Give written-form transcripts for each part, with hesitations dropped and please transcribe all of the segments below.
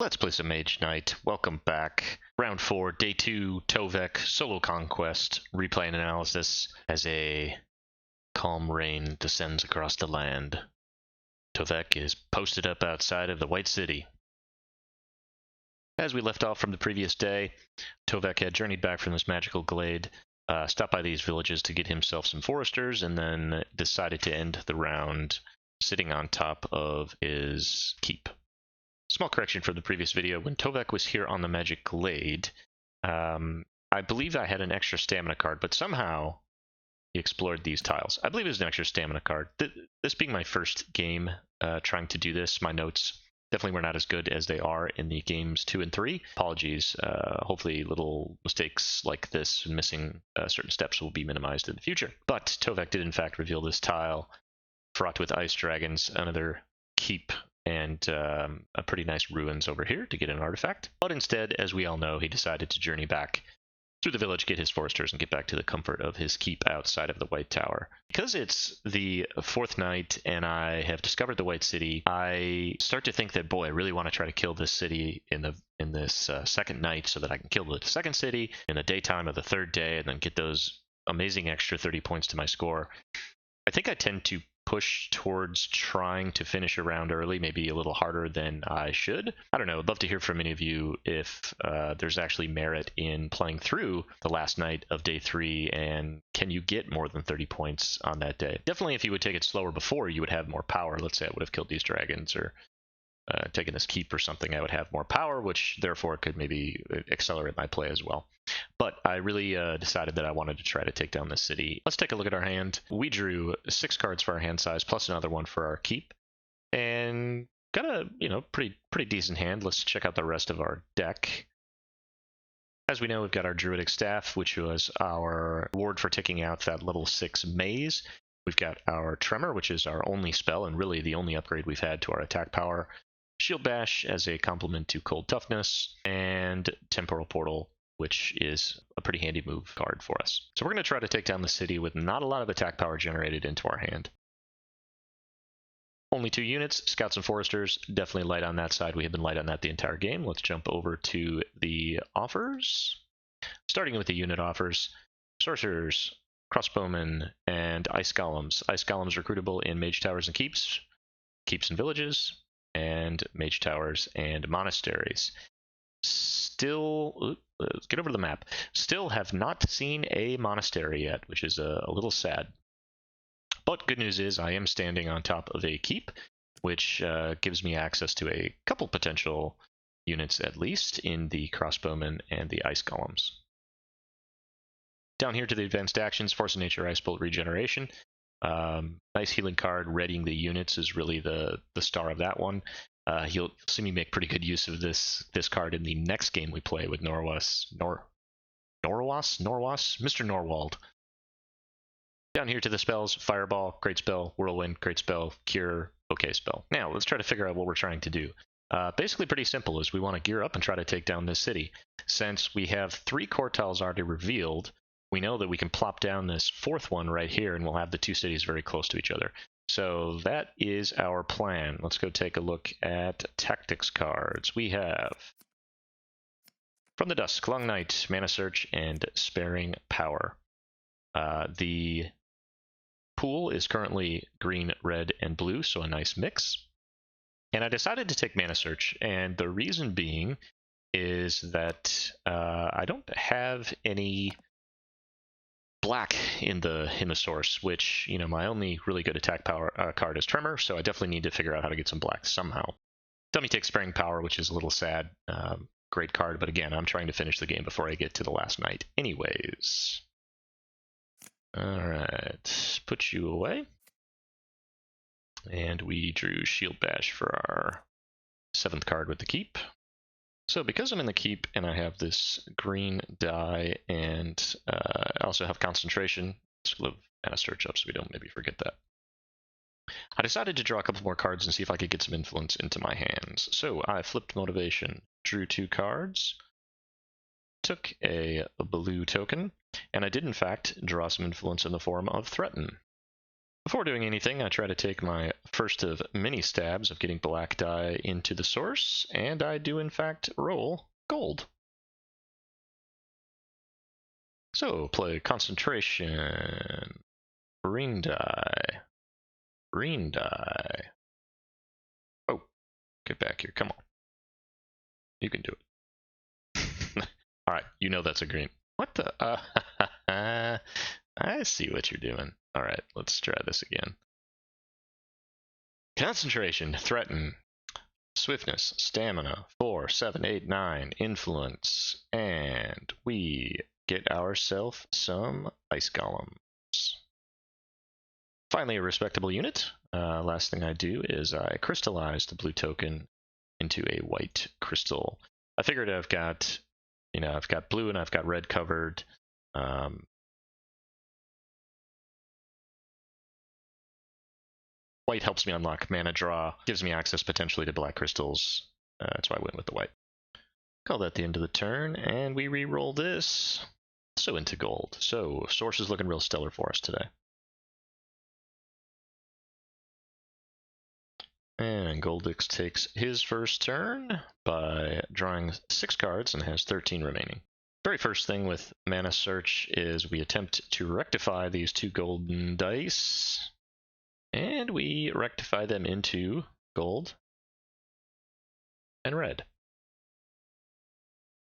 Let's play some Mage Knight. Welcome back. Round 4, Day 2, Tovak, Solo Conquest, replay and analysis as a calm rain descends across the land. Tovak is posted up outside of the White City. As we left off from the previous day, Tovak had journeyed back from this magical glade, stopped by these villages to get himself some foresters, and then decided to end the round sitting on top of his keep. Small correction from the previous video. When Tovak was here on the Magic Glade, I believe I had an extra stamina card, but somehow he explored these tiles. I believe it was an extra stamina card. This being my first game trying to do this, my notes definitely were not as good as they are in the games 2 and 3. Apologies. Hopefully little mistakes like this, missing certain steps, will be minimized in the future. But Tovak did in fact reveal this tile, fraught with ice dragons, another keep, and a pretty nice ruins over here to get an artifact. But instead, as we all know, he decided to journey back through the village, get his foresters, and get back to the comfort of his keep outside of the White Tower. Because it's the fourth night and I have discovered the White City, I start to think that, boy, I really want to try to kill this city in this second night so that I can kill the second city in the daytime of the third day and then get those amazing extra 30 points to my score. I think I tend to push towards trying to finish a round early, maybe a little harder than I should. I don't know. I'd love to hear from any of you if there's actually merit in playing through the last night of day 3, and can you get more than 30 points on that day? Definitely if you would take it slower before, you would have more power. Let's say I would have killed these dragons or taken this keep or something, I would have more power, which therefore could maybe accelerate my play as well. But I really decided that I wanted to try to take down this city. Let's take a look at our hand. We drew 6 cards for our hand size, plus another one for our keep, and got a pretty decent hand. Let's check out the rest of our deck. As we know, we've got our Druidic Staff, which was our reward for taking out that level 6 maze. We've got our Tremor, which is our only spell and really the only upgrade we've had to our attack power. Shield Bash as a complement to Cold Toughness, and Temporal Portal, which is a pretty handy move card for us. So we're going to try to take down the city with not a lot of attack power generated into our hand. Only 2 units, Scouts and Foresters, definitely light on that side. We have been light on that the entire game. Let's jump over to the offers. Starting with the unit offers, Sorcerers, Crossbowmen, and Ice Golems. Ice Golems recruitable in Mage Towers and Keeps, Keeps and Villages, and Mage Towers and Monasteries. Still, let's get over to the map. Still have not seen a monastery yet, which is a little sad. But good news is I am standing on top of a keep, which gives me access to a couple potential units at least in the Crossbowmen and the Ice Golems. Down here to the advanced actions, Force of Nature, Ice Bolt, Regeneration. Nice healing card. Readying the units is really the star of that one. You'll see me make pretty good use of this card in the next game we play with Norowas, Mr. Norwald. Down here to the spells, Fireball, great spell, Whirlwind, great spell, Cure, okay spell. Now, let's try to figure out what we're trying to do. Basically pretty simple, is we want to gear up and try to take down this city. Since we have 3 core tiles already revealed, we know that we can plop down this 4th one right here, and we'll have the 2 cities very close to each other. So that is our plan. Let's go take a look at tactics cards. We have From the Dusk, Long Night, Mana Search, and Sparing Power. The pool is currently green, red, and blue, so a nice mix. And I decided to take Mana Search, and the reason being is that I don't have any black in the source, which, my only really good attack power card is Tremor, so I definitely need to figure out how to get some black somehow. Dummy takes Sparing Power, which is a little sad. Great card, but again, I'm trying to finish the game before I get to the last night anyways. Alright, put you away. And we drew Shield Bash for our 7th card with the keep. So because I'm in the keep and I have this green die and I also have concentration, let's live Mana Search up so we don't maybe forget that. I decided to draw a couple more cards and see if I could get some influence into my hands. So I flipped Motivation, drew 2 cards, took a blue token, and I did in fact draw some influence in the form of Threaten. Before doing anything, I try to take my first of many stabs of getting black dye into the source, and I do in fact roll gold. So, play concentration, green dye, green dye. Oh, get back here, come on. You can do it. Alright, you know that's a green. What the? I see what you're doing. Alright, let's try this again. Concentration, threaten, swiftness, stamina, 4, 7, 8, 9, influence, and we get ourselves some ice golems. Finally, a respectable unit. Last thing I do is I crystallize the blue token into a white crystal. I figured I've got blue and I've got red covered. White helps me unlock mana draw, gives me access potentially to black crystals. That's why I went with the white. Call that the end of the turn, and we re-roll this. So into gold. So source is looking real stellar for us today. And Goldix takes his first turn by drawing 6 cards and has 13 remaining. Very first thing with Mana Search is we attempt to rectify these 2 golden dice, and we rectify them into gold and red.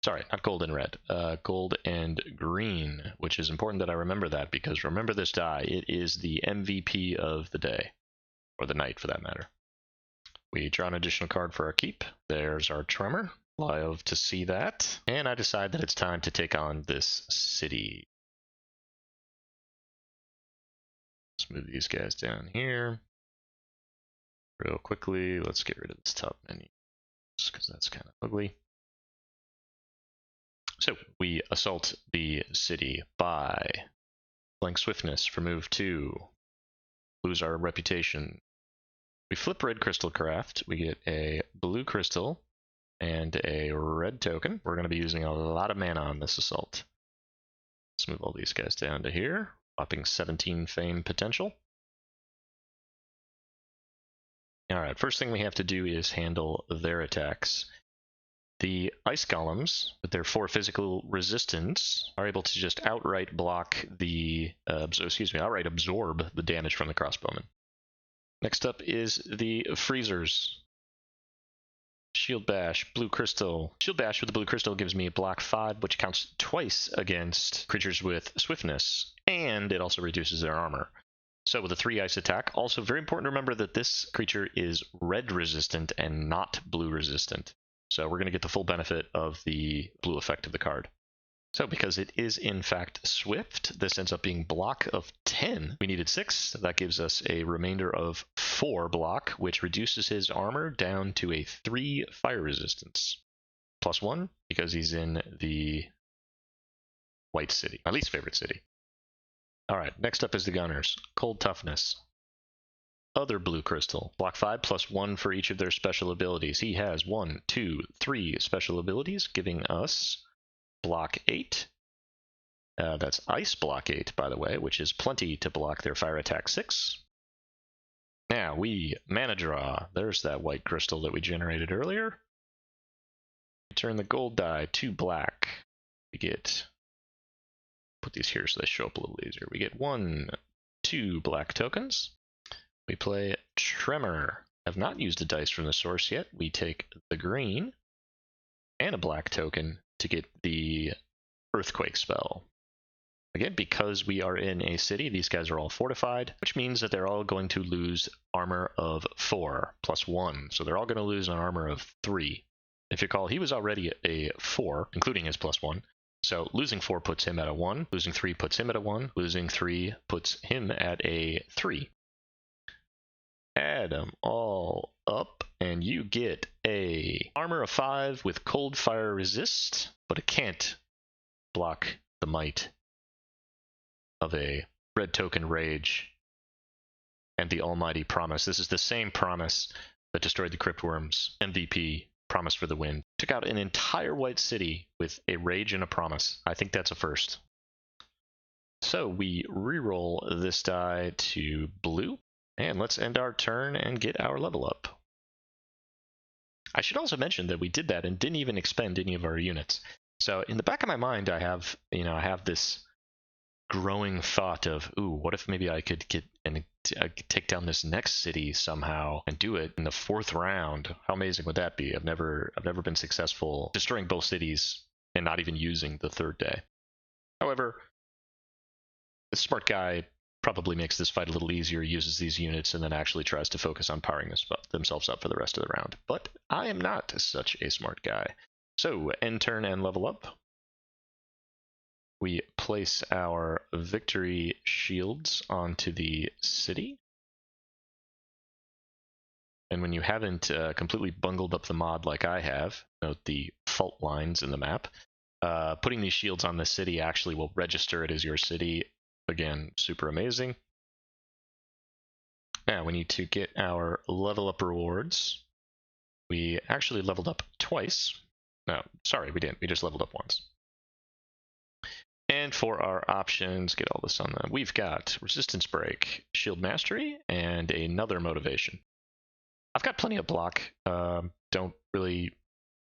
Sorry, not gold and red, gold and green, which is important that I remember that, because remember this die, it is the MVP of the day, or the night for that matter. We draw an additional card for our keep. There's our Tremor. Love to see that. And I decide that it's time to take on this city. Let's move these guys down here. Real quickly, let's get rid of this top menu, because that's kind of ugly. So, we assault the city by playing Swiftness for move 2. Lose our reputation. We flip red crystal craft. We get a blue crystal and a red token. We're going to be using a lot of mana on this assault. Let's move all these guys down to here. Whopping 17 fame potential. Alright, first thing we have to do is handle their attacks. The ice golems, with their 4 physical resistance, are able to just outright block the, outright absorb the damage from the crossbowmen. Next up is the freezers. Shield Bash, blue crystal. Shield Bash with the blue crystal gives me a block 5, which counts twice against creatures with swiftness, and it also reduces their armor. So with a 3 ice attack, also very important to remember that this creature is red resistant and not blue resistant. So we're going to get the full benefit of the blue effect of the card. So because it is in fact swift, this ends up being block of 10. We needed 6. That gives us a remainder of 4 block, which reduces his armor down to a 3 fire resistance. +1, because he's in the white city, my least favorite city. Alright, next up is the gunners. Cold toughness. Other blue crystal. Block 5 +1 for each of their special abilities. He has 1, 2, 3 special abilities, giving us block 8. That's ice block 8, by the way, which is plenty to block their fire attack 6. Now we mana draw. There's that white crystal that we generated earlier. We turn the gold die to black. We get, put these here so they show up a little easier. We get 1, 2 black tokens. We play Tremor. Have not used a dice from the source yet. We take the green and a black token to get the Earthquake spell. Again, because we are in a city, these guys are all fortified, which means that they're all going to lose armor of 4 +1. So they're all going to lose an armor of 3. If you recall, he was already a 4, including his +1. So losing 4 puts him at a 1, losing 3 puts him at a 1, losing 3 puts him at a 3. Add them all up, and you get a armor of 5 with cold fire resist, but it can't block the might of a red token rage and the almighty promise. This is the same promise that destroyed the Cryptworms MVP, Promise for the Wind. Took out an entire white city with a rage and a promise. I think that's a first. So we reroll this die to blue, and let's end our turn and get our level up. I should also mention that we did that and didn't even expend any of our units. So in the back of my mind, I have this growing thought of, ooh, what if maybe I could get and take down this next city somehow and do it in the 4th round? How amazing would that be? I've never been successful destroying both cities and not even using the 3rd day. However, the smart guy probably makes this fight a little easier, uses these units, and then actually tries to focus on powering themselves up for the rest of the round. But I am not such a smart guy. So, end turn and level up. We place our victory shields onto the city. And when you haven't completely bungled up the mod like I have, note the fault lines in the map, putting these shields on the city actually will register it as your city. Again, super amazing. Now we need to get our level up rewards. We actually leveled up twice. No, sorry, we didn't. We just leveled up once. And for our options, get all this on them. We've got Resistance Break, Shield Mastery, and another Motivation. I've got plenty of block. Don't really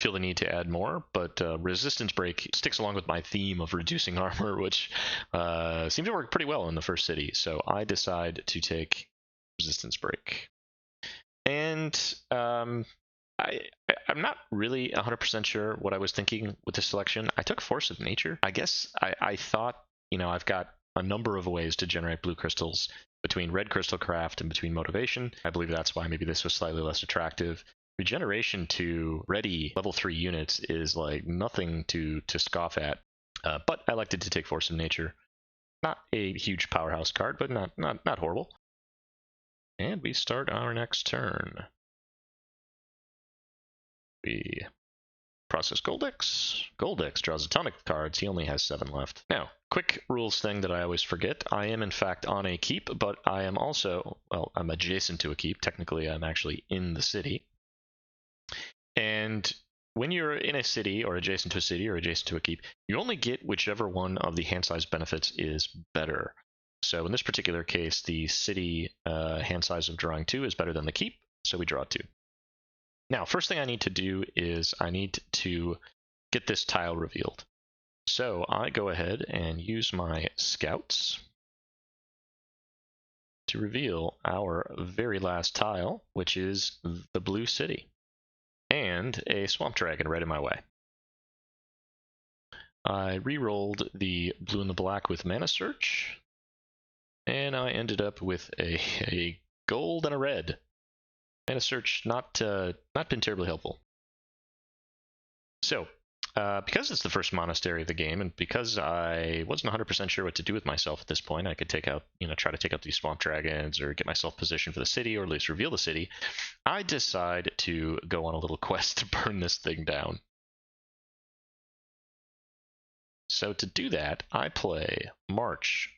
feel the need to add more, but Resistance Break sticks along with my theme of reducing armor, which seemed to work pretty well in the first city. So I decide to take Resistance Break. And I'm not really 100% sure what I was thinking with this selection. I took Force of Nature. I guess I thought, I've got a number of ways to generate blue crystals between Red Crystal Craft and between Motivation. I believe that's why maybe this was slightly less attractive. Regeneration to ready level 3 units is like nothing to scoff at, but I elected to take Force of Nature. Not a huge powerhouse card, but not horrible. And we start our next turn. We process Goldex. Goldex draws a ton of cards. He only has 7 left. Now, quick rules thing that I always forget. I am in fact on a keep, but I am also, well, I'm adjacent to a keep. Technically, I'm actually in the city. And when you're in a city or adjacent to a city or adjacent to a keep, you only get whichever one of the hand size benefits is better. So in this particular case, the city hand size of drawing 2 is better than the keep, so we draw 2. Now, first thing I need to do is I need to get this tile revealed. So I go ahead and use my scouts to reveal our very last tile, which is the blue city, and a swamp dragon right in my way. I re-rolled the blue and the black with Mana Search, and I ended up with a gold and a red. Mana Search not been terribly helpful. So, because it's the first monastery of the game, and because I wasn't 100% sure what to do with myself at this point, I could take out, try to take out these swamp dragons or get myself positioned for the city, or at least reveal the city. I decide to go on a little quest to burn this thing down. So to do that, I play March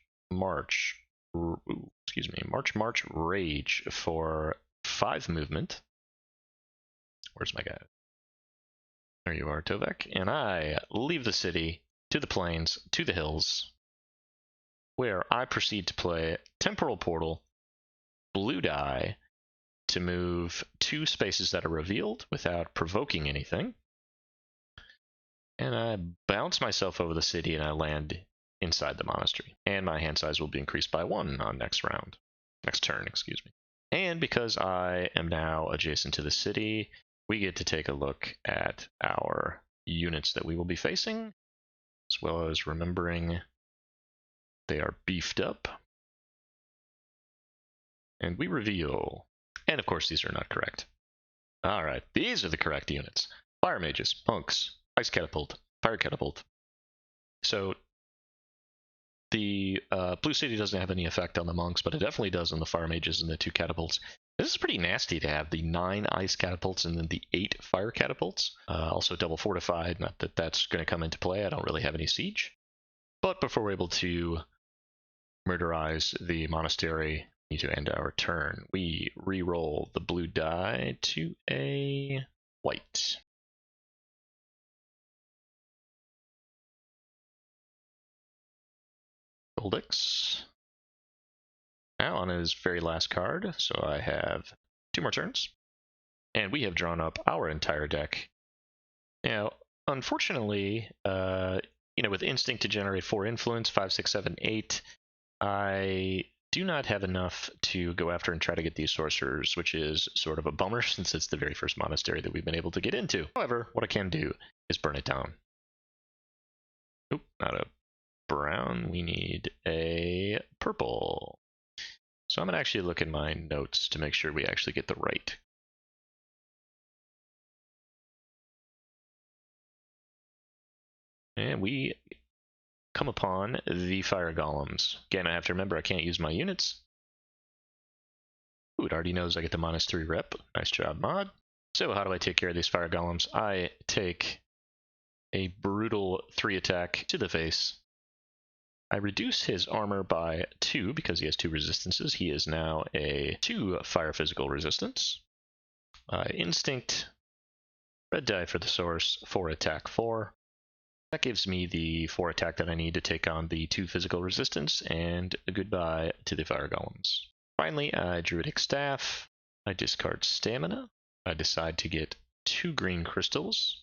Rage for 5 movement. Where's my guy? There you are, Tovak. And I leave the city to the plains, to the hills, where I proceed to play Temporal Portal, blue die, to move 2 spaces that are revealed without provoking anything. And I bounce myself over the city and I land inside the monastery. And my hand size will be increased by 1 on next turn, excuse me. And because I am now adjacent to the city, we get to take a look at our units that we will be facing, as well as remembering they are beefed up. And we reveal, and of course these are not correct. Alright, these are the correct units. Fire Mages, Monks, Ice Catapult, Fire Catapult. So the blue city doesn't have any effect on the monks, but it definitely does on the fire mages and the 2 catapults. This is pretty nasty to have the 9 ice catapults and then the 8 fire catapults. Also double fortified, not that that's going to come into play. I don't really have any siege. But before we're able to murderize the monastery, we need to end our turn. We re-roll the blue die to a white. Goldix. Now on his very last card, so I have 2 more turns. And we have drawn up our entire deck. Now, unfortunately, with Instinct to generate 4 influence, 5, 6, 7, 8, I do not have enough to go after and try to get these sorcerers, which is sort of a bummer since it's the very first monastery that we've been able to get into. However, what I can do is burn it down. Oop, not a brown. We need a purple. So I'm going to actually look at my notes to make sure we actually get the right. And we come upon the fire golems. Again, I have to remember I can't use my units. Ooh, it already knows I get the -3 rep. Nice job, mod. So how do I take care of these fire golems? I take a brutal 3 attack to the face. I reduce his armor by 2 because he has 2 resistances. He is now a 2 fire physical resistance. Instinct, red die for the source, 4 attack 4. That gives me the 4 attack that I need to take on the 2 physical resistance, and a goodbye to the fire golems. Finally, Druidic Staff. I discard Stamina. I decide to get 2 green crystals.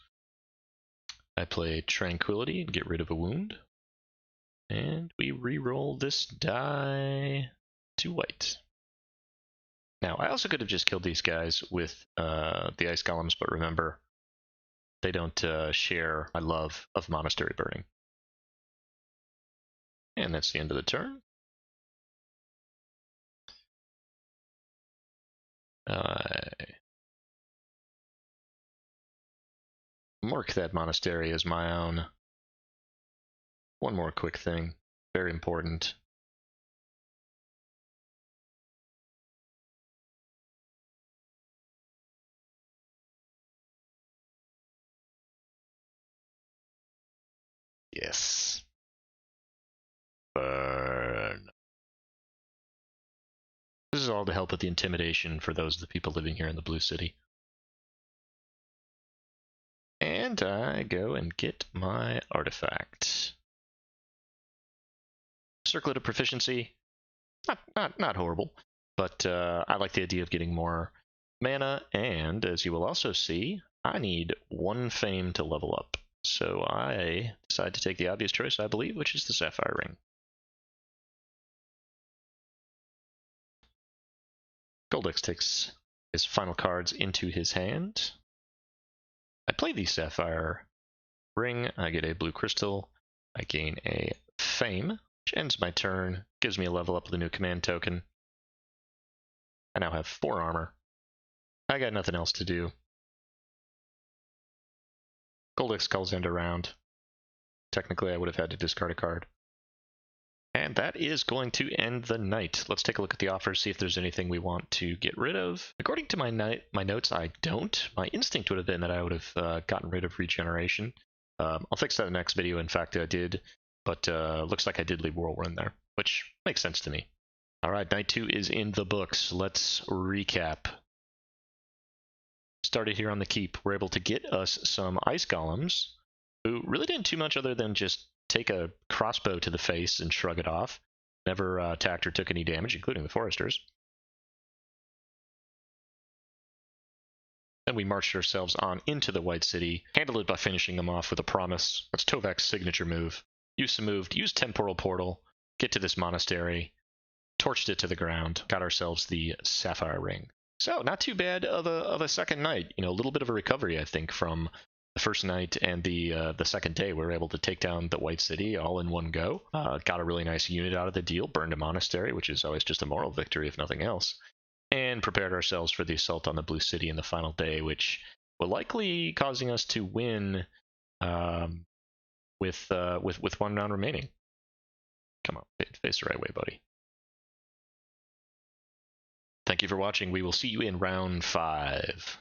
I play Tranquility and get rid of a wound. And we re-roll this die to white. Now, I also could have just killed these guys with the ice golems, but remember, they don't share my love of monastery burning. And that's the end of the turn. Mark that monastery as my own. One more quick thing, very important. Yes. Burn. This is all to help with the intimidation for those of the people living here in the Blue City. And I go and get my artifact. Circlet of Proficiency, not horrible, but I like the idea of getting more mana, and as you will also see, I need 1 fame to level up. So I decide to take the obvious choice, I believe, which is the Sapphire Ring. Goldix takes his final cards into his hand. I play the Sapphire Ring, I get a blue crystal, I gain a fame, which ends my turn, gives me a level up with a new command token. I now have 4 armor. I got nothing else to do. Goldix calls end around. Technically, I would have had to discard a card. And that is going to end the night. Let's take a look at the offers, see if there's anything we want to get rid of. According to my notes, I don't. My instinct would have been that I would have gotten rid of regeneration. I'll fix that in the next video. In fact, I did, but looks like I did leave Whirlwind there, which makes sense to me. All right, night 2 is in the books. Let's recap. Started here on the keep. We're able to get us some ice golems, who really didn't do much other than just take a crossbow to the face and shrug it off. Never attacked or took any damage, including the foresters. Then we marched ourselves on into the White City, handled it by finishing them off with a promise. That's Tovak's signature move. Use Temporal Portal, get to this monastery, torched it to the ground, got ourselves the Sapphire Ring. So not too bad of a second night. A little bit of a recovery, I think, from the first night and the second day. We were able to take down the White City all in one go. Got a really nice unit out of the deal, burned a monastery, which is always just a moral victory if nothing else, and prepared ourselves for the assault on the Blue City in the final day, which will likely causing us to win with 1 round remaining. Come on, face the right way, buddy. Thank you for watching. We will see you in round 5.